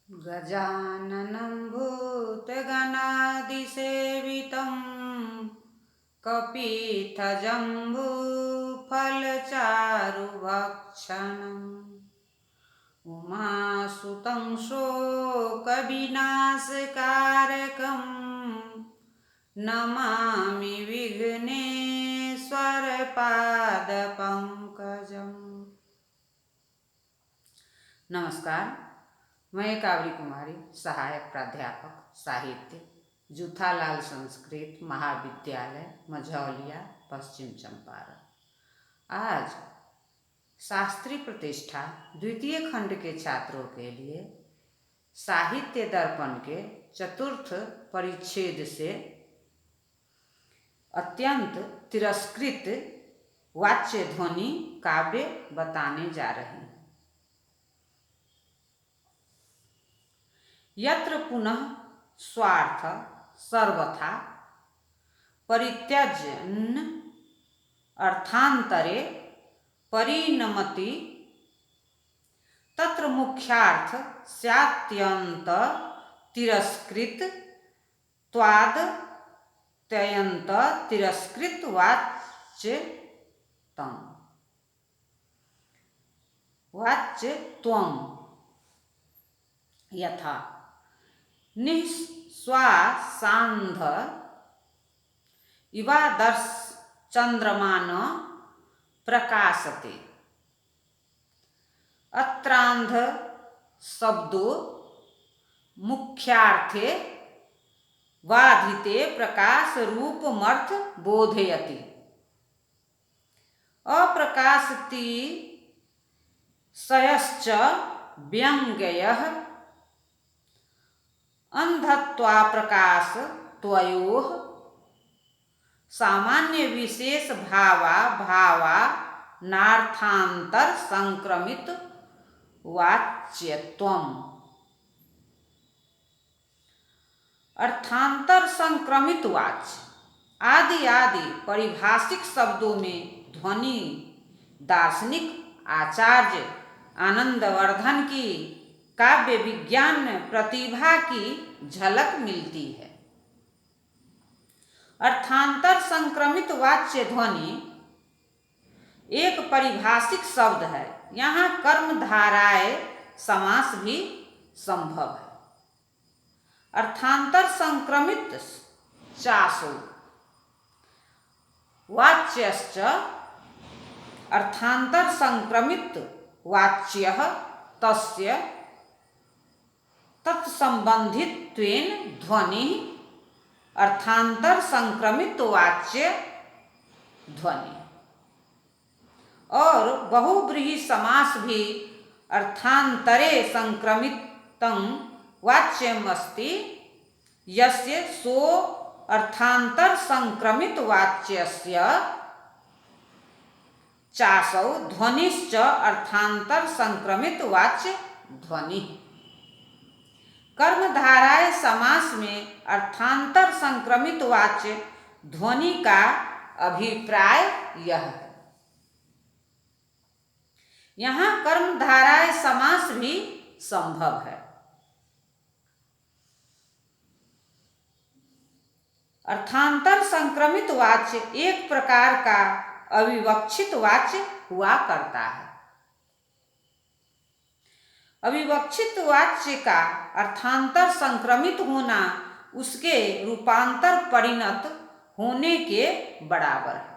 गजाननं भूतगणादिसेवितं कपित्थजम्बूफलचारुभक्षणम् उमासुतं शोकविनाशकारकं नमामि विघ्नेश्वरपादपङ्कजम्। नमस्कार, मैं कावरी कुमारी, सहायक प्राध्यापक साहित्य, जूथालाल संस्कृत महाविद्यालय, मझौलिया, पश्चिम चंपारण। आज शास्त्री प्रतिष्ठा द्वितीय खंड के छात्रों के लिए साहित्य दर्पण के चतुर्थ परिच्छेद से अत्यंत तिरस्कृत वाच्य ध्वनि काव्य बताने जा रहे हैं। यत्र पुनः स्वार्थ सर्वथा परित्यज्य अर्थांतरे परिणमति तत्र मुख्यार्थ स्यात्यंत तिरस्कृत त्वाद त्यंत तिरस्कृत वाच्य त्वं यथा निःश्वासान्ध इवादर्श चंद्रमान प्रकाशते। अत्रांध शब्दो मुख्यार्थे वाधिते प्रकाश रूपमर्थ बोधयति। अप्रकाशति सयश्च व्यंग्यः अंधत्वा प्रकाश त्वयोः सामान्य विशेष भावा नार्थांतर संक्रमित वाच्यत्वम्। अर्थांतर संक्रमित वाच्य आदि आदि परिभाषिक शब्दों में ध्वनि दार्शनिक आचार्य आनंदवर्धन की काव्य विज्ञान प्रतिभा की झलक मिलती है। अर्थांतर संक्रमित वाच्य ध्वनि एक परिभाषिक शब्द है। यहाँ कर्मधाराय समास भी संभव है। अर्थांतर संक्रमित चासो वाच्यश्च अर्थांतर संक्रमित वाच्यः तस्य तत्संबंधित्वेन ध्वनि अर्थांतर संक्रमित वाच्य ध्वनि। और बहुव्रीहि समास भी अर्थांतरे संक्रमितं वाच्यमस्ति यस्य सो अर्थांतर संक्रमित वाच्यस्य चासौ ध्वनिश्च अर्थांतर संक्रमित वाच्य ध्वनि। कर्मधाराय समास में अर्थांतर संक्रमित वाच्य ध्वनि का अभिप्राय यह है। यहाँ कर्मधाराय समास भी संभव है। अर्थांतर संक्रमित वाच्य एक प्रकार का अविवक्षित वाच्य हुआ करता है। अविवक्षित वाच्य का अर्थांतर संक्रमित होना उसके रूपांतर परिणत होने के बराबर है।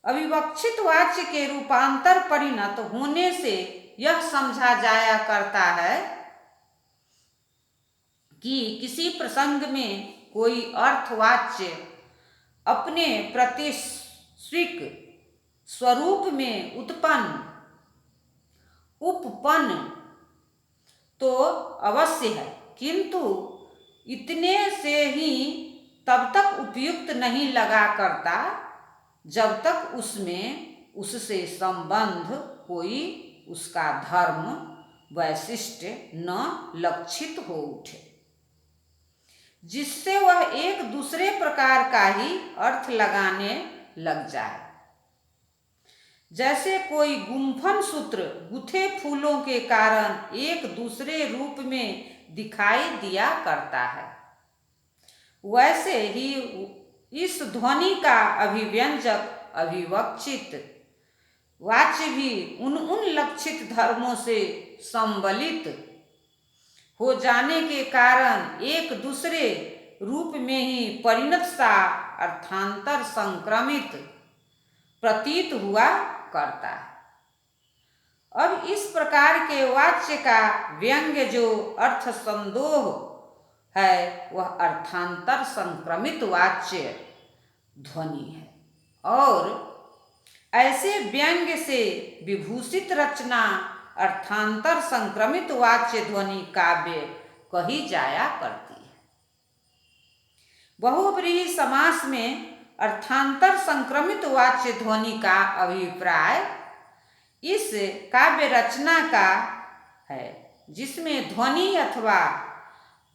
अविवक्षित वाच्य के रूपांतर परिणत होने से यह समझा जाया करता है कि किसी प्रसंग में कोई अर्थवाच्य अपने प्रतिश्रिक स्वरूप में उपपन्न तो अवश्य है, किंतु इतने से ही तब तक उपयुक्त नहीं लगा करता जब तक उसमें उससे संबंध कोई उसका धर्म वैशिष्ट्य न लक्षित हो उठे, जिससे वह एक दूसरे प्रकार का ही अर्थ लगाने लग जाए। जैसे कोई गुम्फन सूत्र गुथे फूलों के कारण एक दूसरे रूप में दिखाई दिया करता है, वैसे ही इस ध्वनि का अभिव्यंजक अभिवक्षित वाच्य भी उन लक्षित धर्मों से संबलित हो जाने के कारण एक दूसरे रूप में ही परिणत सा अर्थांतर संक्रमित प्रतीत हुआ करता है। अब इस प्रकार के वाच्य का व्यंग्य जो अर्थ संदोह है वह अर्थांतर संक्रमित वाच्य ध्वनि है, और ऐसे व्यंग्य से विभूषित रचना अर्थांतर संक्रमित वाच्य ध्वनि काव्य कही जाया करती है। बहुव्रीहि समास में अर्थांतर संक्रमित वाच्य ध्वनि का अभिप्राय इस काव्य रचना का है जिसमें ध्वनि अथवा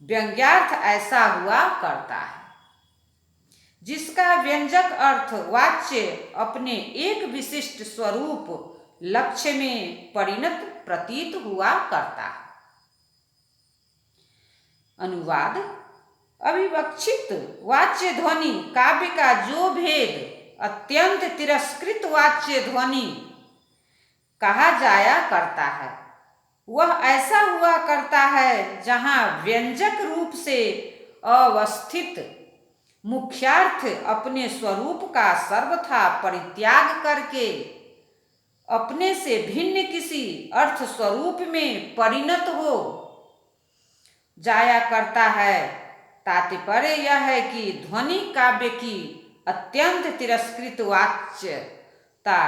व्यंग्यार्थ ऐसा हुआ करता है जिसका व्यंजक अर्थ वाच्य अपने एक विशिष्ट स्वरूप लक्ष्य में परिणत प्रतीत हुआ करता है। अनुवाद: अविवक्षित वाच्य ध्वनि काव्य का जो भेद अत्यंत तिरस्कृत वाच्य ध्वनि कहा जाया करता है वह ऐसा हुआ करता है जहाँ व्यंजक रूप से अवस्थित मुख्यार्थ अपने स्वरूप का सर्वथा परित्याग करके अपने से भिन्न किसी अर्थ स्वरूप में परिणत हो जाया करता है। तात्पर्य यह है कि ध्वनि काव्य की अत्यंत तिरस्कृत वाच्यता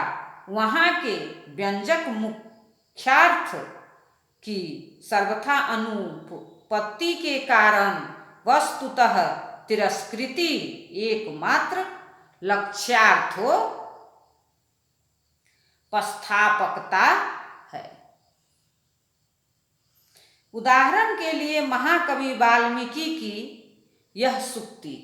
वहाँ के व्यंजक मुख्यार्थ की सर्वथा अनुपत्ति के कारण वस्तुतः तिरस्कृति एकमात्र लक्ष्यार्थो पस्थापकता है। उदाहरण के लिए महाकवि वाल्मीकि की यह सूक्ति: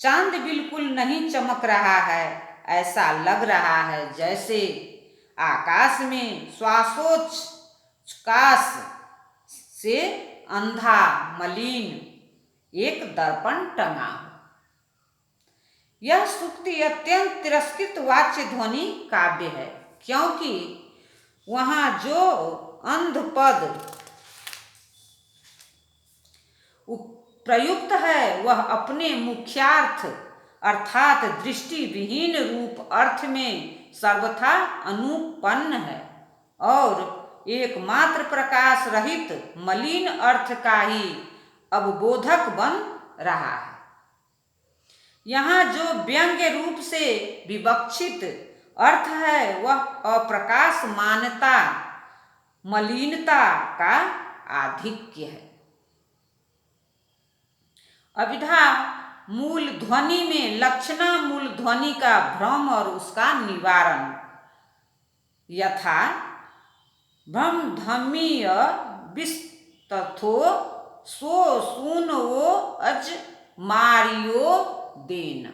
चांद बिल्कुल नहीं चमक रहा है, ऐसा लग रहा है जैसे आकाश में श्वासोच्छ्वास से अंधा मलिन एक दर्पण टंगा हो। यह सूक्ति अत्यंत तिरस्कृत वाच्य ध्वनि काव्य है क्योंकि वहाँ जो अंध पद प्रयुक्त है वह अपने मुख्यार्थ अर्थात दृष्टि विहीन रूप अर्थ में सर्वथा अनुपन्न है और एकमात्र प्रकाश रहित मलिन अर्थ का ही अवबोधक बन रहा है। यहाँ जो व्यंग्य रूप से विवक्षित अर्थ है वह अप्रकाश मानता मलिनता का आधिक्य है। अभिधा मूल ध्वनि में लक्षणा मूल ध्वनि का भ्रम और उसका निवारण, यथा ब्रह्मधमीय विस्तथो सो सुनो अज मारियो देन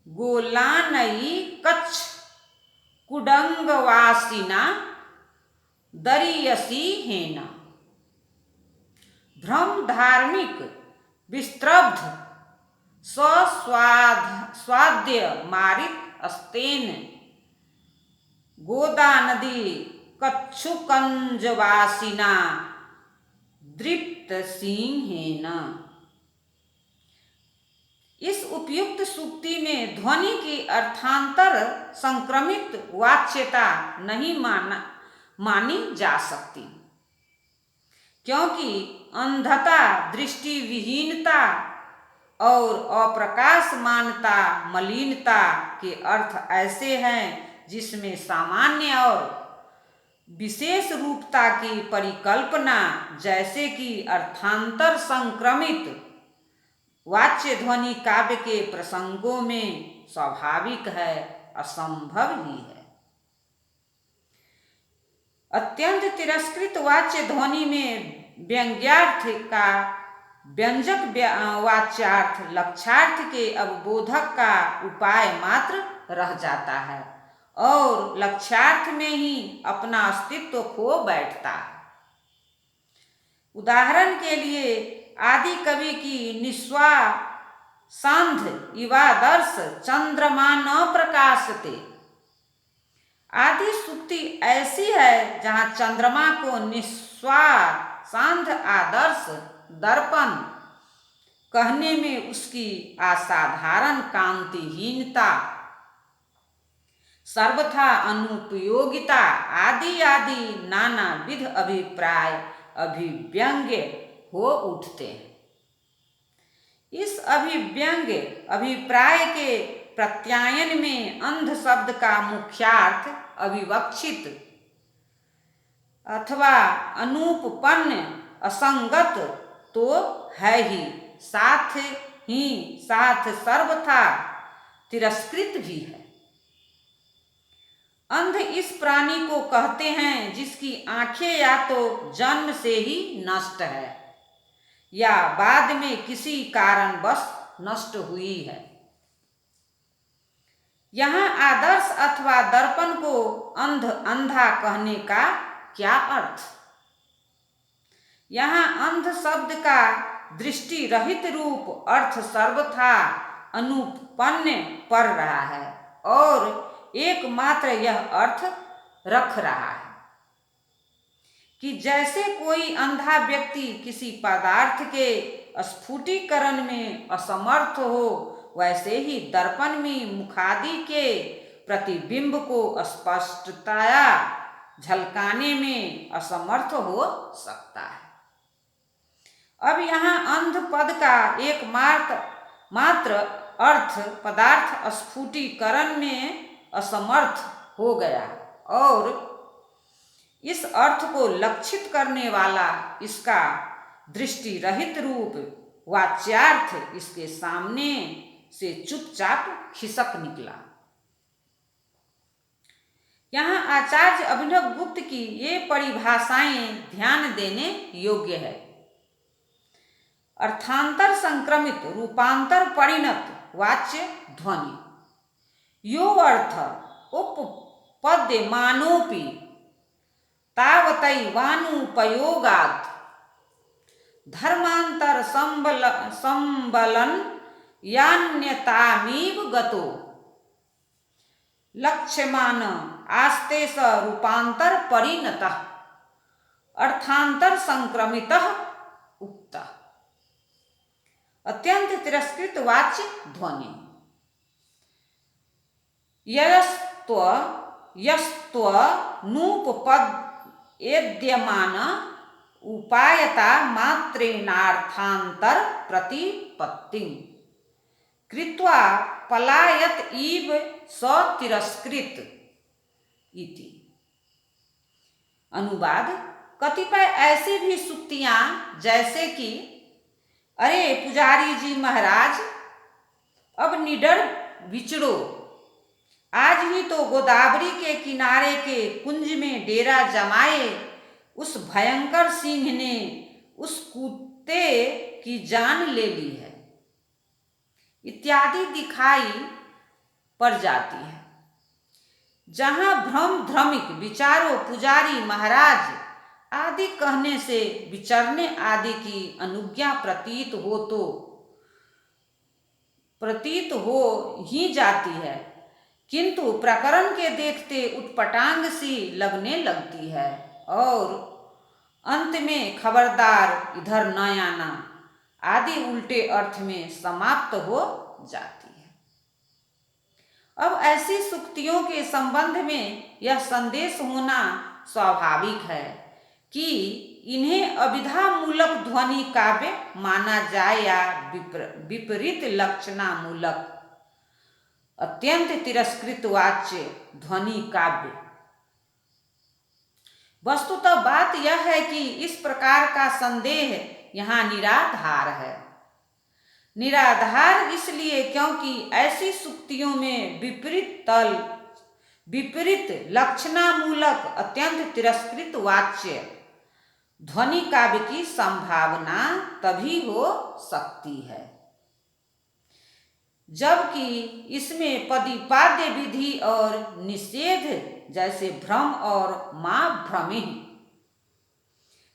गोलानई कच्छ कुडंगवासिना दरियसी हेन। भ्रम धार्मिक विस्त्रब्ध स्वाद्य मारित अस्तेन गोदा नदी कच्छुकंजवासिना दृप्त सिंहेन। इस उपयुक्त सूक्ति में ध्वनि की अर्थांतर संक्रमित वाच्यता नहीं मानी जा सकती क्योंकि अंधता दृष्टि विहीनता और अप्रकाशमानता मलिनता के अर्थ ऐसे हैं जिसमें सामान्य और विशेष रूपता की परिकल्पना जैसे कि अर्थांतर संक्रमित वाच्य ध्वनि काव्य के प्रसंगों में स्वाभाविक है, असंभव ही है। अत्यंत तिरस्कृत वाच्य ध्वनि में व्यंग्यार्थ का व्यंजक वाच्यार्थ लक्ष्यार्थ के अवबोधक का उपाय मात्र रह जाता है और लक्ष्यार्थ में ही अपना अस्तित्व खो बैठता है। उदाहरण के लिए आदि कवि की निस्वासांध इवादर्श चंद्रमा न प्रकाशते आदि सूक्ति ऐसी है जहाँ चंद्रमा को निस्वासांध आदर्श दर्पण कहने में उसकी असाधारण कांतिहीनता, सर्वथा अनुपयोगिता आदि आदि नाना विध अभिप्राय अभिव्यंग्य हो उठते हैं। इस अभिव्यंग्य अभिप्राय के प्रत्यायन में अंध शब्द का मुख्यार्थ अविवक्षित अथवा अनुपपन्न असंगत तो है ही, साथ सर्वथा तिरस्कृत भी है। अंध इस प्राणी को कहते हैं जिसकी आंखें या तो जन्म से ही नष्ट है या बाद में किसी कारणवश नष्ट हुई है। यहाँ आदर्श अथवा दर्पण को अंधा कहने का क्या अर्थ? यहाँ अंध शब्द का दृष्टि रहित रूप अर्थ सर्वथा अनुपन्न पड़ रहा है और एकमात्र यह अर्थ रख रहा है कि जैसे कोई अंधा व्यक्ति किसी पदार्थ के स्फुटीकरण में असमर्थ हो, वैसे ही दर्पण में मुखादि के प्रतिबिंब को स्पष्टतया झलकाने में असमर्थ हो सकता है। अब यहाँ अंध पद का एकमात्र अर्थ पदार्थ स्फुटीकरण में असमर्थ हो गया और इस अर्थ को लक्षित करने वाला इसका दृष्टि रहित रूप वाच्यार्थ इसके सामने से चुपचाप खिसक निकला। यहाँ आचार्य अभिनव गुप्त की ये परिभाषाएं ध्यान देने योग्य है। अर्थांतर संक्रमित रूपांतर परिणत वाच्य ध्वनि यो अर्थ उपपद्यमानोपि तावतैवानुपयोगात् धर्मांतर संबलन यान्यतामीव गतो लक्ष्यमान आस्ते स रूपांतर परिणतः अर्थांतर संक्रमितः उक्तः। अत्यंत तिरस्कृत वाच्य ध्वनि यस्तनुपपद्येद्यमान उपायता मात्रेणार्थांतर प्रतिपत्तिं कृत्वा पलायत इव स तिरस्कृत इति। अनुवाद: कतिपय ऐसी भी सूक्तियां जैसे कि अरे पुजारी जी महाराज, अब निडर विचरो, आज ही तो गोदावरी के किनारे के कुंज में डेरा जमाए उस भयंकर सिंह ने उस कुत्ते की जान ले ली है, इत्यादि दिखाई पड़ जाती है। जहाँ भ्रमिक विचारों पुजारी महाराज आदि कहने से विचरने आदि की अनुज्ञा प्रतीत हो ही जाती है, किंतु प्रकरण के देखते उटपटांग सी लगने लगती है और अंत में खबरदार इधर न आना आदि उल्टे अर्थ में समाप्त हो जाती है। अब ऐसी सूक्तियों के संबंध में यह संदेश होना स्वाभाविक है कि इन्हें अभिधा मूलक ध्वनि काव्य माना जाए या विपरीत लक्षणा मूलक अत्यंत तिरस्कृत वाच्य ध्वनि काव्य। वस्तुतः बात यह है कि इस प्रकार का संदेह यहाँ निराधार है। निराधार इसलिए क्योंकि ऐसी सूक्तियों में विपरीत लक्षणामूलक अत्यंत तिरस्कृत वाच्य ध्वनि काव्य की संभावना तभी हो सकती है जबकि इसमें पदीपाद्य विधि और निषेध जैसे भ्रम और मां भ्रमे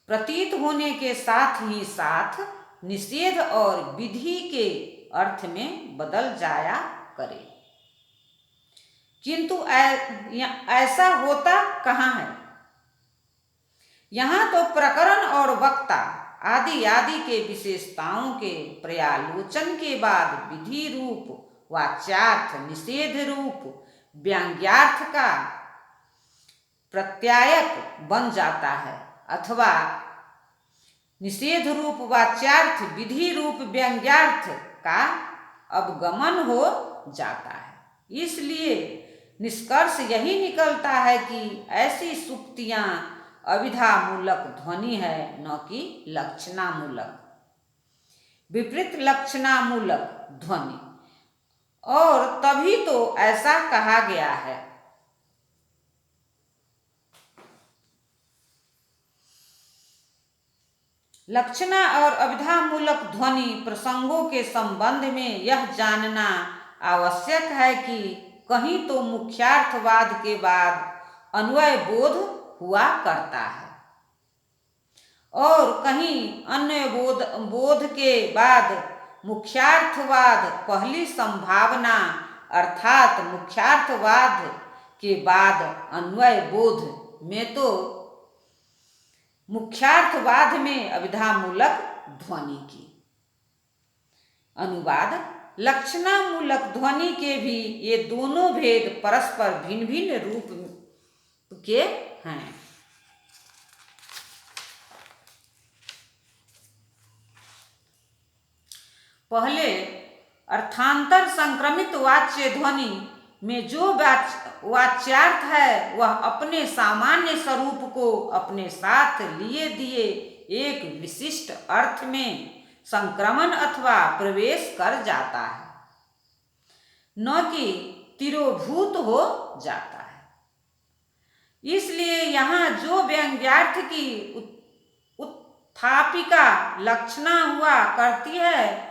प्रतीत होने के साथ ही साथ निषेध और विधि के अर्थ में बदल जाया करे। किंतु ऐसा होता कहाँ है? यहाँ तो प्रकरण और वक्ता आदि आदि के विशेषताओं के पर्यालोचन के बाद विधि रूप वाच्यार्थ निषेध रूप व्यंग्यार्थ का प्रत्यायक बन जाता है अथवा निषेध रूप वाच्यार्थ विधि रूप व्यंग्यार्थ का अवगमन हो जाता है। इसलिए निष्कर्ष यही निकलता है कि ऐसी सूक्तियां अविधामूलक ध्वनि है, न कि लक्षणामूलक। विपरीत लक्षणामूलक ध्वनि, और तभी तो ऐसा कहा गया है। लक्षणा और अविधामूलक ध्वनि प्रसंगों के संबंध में यह जानना आवश्यक है कि कहीं तो मुख्यार्थवाद के बाद अन्वय बोध हुआ करता है और कहीं अन्य बोध के बाद मुख्यार्थवाद पहली संभावना अर्थात मुख्यार्थवाद के बाद अन्वय बोध में तो मुख्यार्थवाद में अविधामूलक ध्वनि की। अनुवाद लक्षणामूलक ध्वनि के भी ये दोनों भेद परस्पर भिन्न भिन्न रूप के हैं। पहले अर्थांतर संक्रमित वाच्य ध्वनि में जो वाच्यार्थ है वह अपने सामान्य स्वरूप को अपने साथ लिए दिए एक विशिष्ट अर्थ में संक्रमण अथवा प्रवेश कर जाता है, न कि तिरोभूत हो जाता है। इसलिए यहाँ जो व्यंग्यार्थ की उत्थापिका लक्षणा हुआ करती है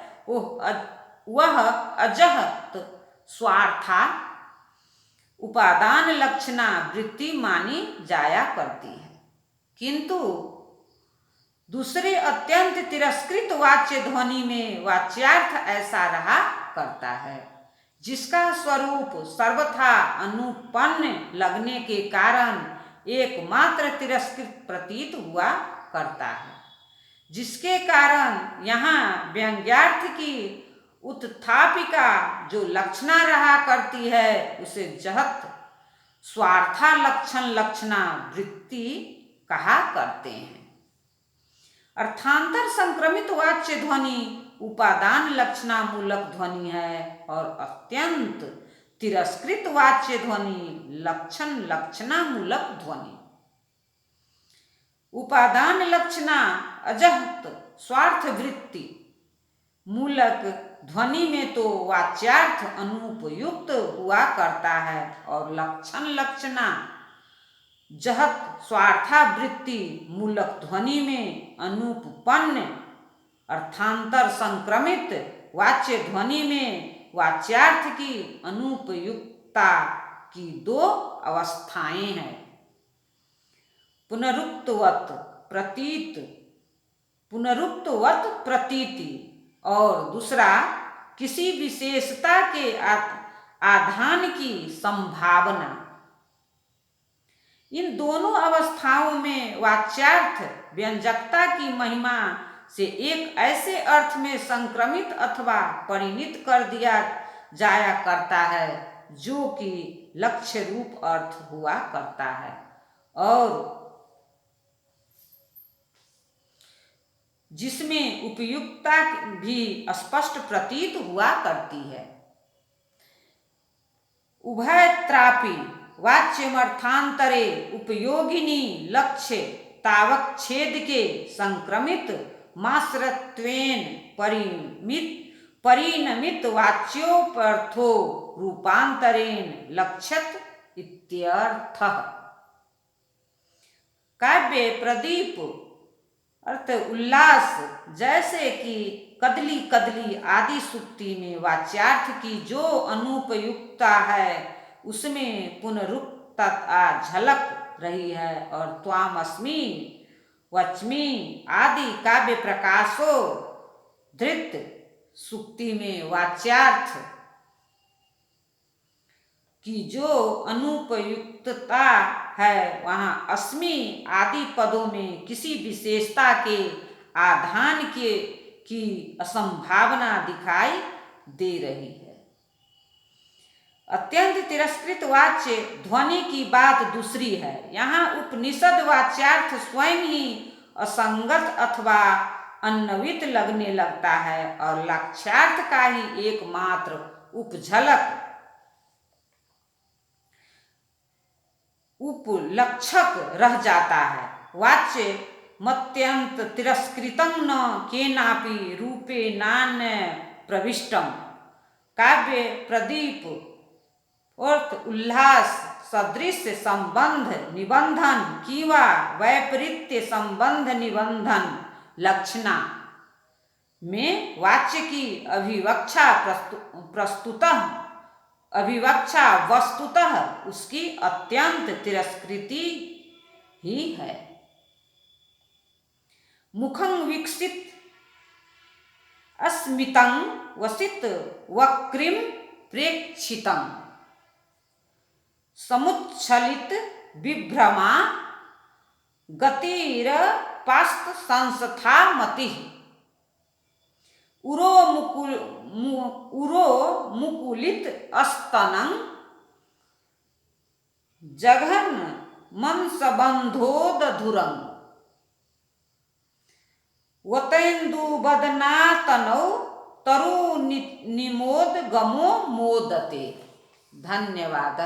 वह अजहत स्वार्था उपादान लक्षणा वृत्ति मानी जाया करती है। किंतु दूसरे अत्यंत तिरस्कृत वाच्य ध्वनि में वाच्यार्थ ऐसा रहा करता है जिसका स्वरूप सर्वथा अनुपन्न लगने के कारण एकमात्र तिरस्कृत प्रतीत हुआ करता है, जिसके कारण यहाँ व्यंग्यार्थ की उत्थापिका जो लक्षणा रहा करती है उसे जहत स्वार्था लक्षणा वृत्ति कहा करते हैं। अर्थांतर संक्रमित वाच्य ध्वनि उपादान लक्षणामूलक ध्वनि है और अत्यंत तिरस्कृत वाच्य ध्वनि लक्षणामूलक ध्वनि। उपादान लक्षणा अजहत स्वार्थ वृत्ति मूलक ध्वनि में तो वाच्यार्थ अनुपयुक्त हुआ करता है और लक्षणा जहत स्वार्थावृत्ति मूलक ध्वनि में अनुपपन्न। अर्थांतर संक्रमित वाच्य ध्वनि में वाच्यार्थ की अनुपयुक्तता की दो अवस्थाएं हैं, पुनरुक्तवत प्रतीति और दूसरा किसी विशेषता के आधान की संभावना। इन दोनों अवस्थाओं में वाच्यार्थ व्यंजकता की महिमा से एक ऐसे अर्थ में संक्रमित अथवा परिणित कर दिया जाया करता है जो कि लक्ष्य रूप अर्थ हुआ करता है और जिसमें उपयुक्तता भी स्पष्ट प्रतीत हुआ करती है। उभयत्रापि वाच्यमर्थांतरे उपयोगिनी लक्ष्य तावच्छेद के संक्रमित माश्रत्वेन परिणमित वाच्योपर्थो रूपांतरेण लक्ष्यत इत्यर्थः। काव्य प्रदीप अर्थ उल्लास, जैसे कि कदली कदली आदि सुक्ति में वाच्यार्थ की जो अनुपयुक्तता है उसमें पुनरुक्तता झलक रही है। और त्वामस्मि वच्मि आदि काव्य प्रकाशो धृत सुक्ति में वाच्यार्थ की जो अनुपयुक्तता है वहाँ अस्मि आदि पदों में किसी विशेषता के आधान की असंभावना दिखाई दे रही है। अत्यंत तिरस्कृत वाच्य ध्वनि की बात दूसरी है। यहाँ उपनिषद वाच्यार्थ स्वयं ही असंगत अथवा अन्वित लगने लगता है और लक्ष्यार्थ का ही एकमात्र उपझलक उपलक्षक रह जाता है। वाच्य मत्यंत तिरस्कृतं न केनापि रूपे नान्य प्रविष्टम काव्य प्रदीप अर्थ उल्लास सदृश संबंध निबंधन किंवा वैपरीत्य संबंध निबंधन लक्षणा में वाच्य की अभिवक्षा वस्तुतः उसकी अत्यंत तिरस्कृति ही है। मुखं विकसित अस्मितं वसित वक्रीं प्रेक्षितं समुच्छलित विभ्रमा गतिरपास्त संस्था मति उरो मुकुलित स्तनं जघन मंसबंधोदधुरं वतेन्दुबदनातनौ तरु निमोद गमो मोदते। धन्यवाद।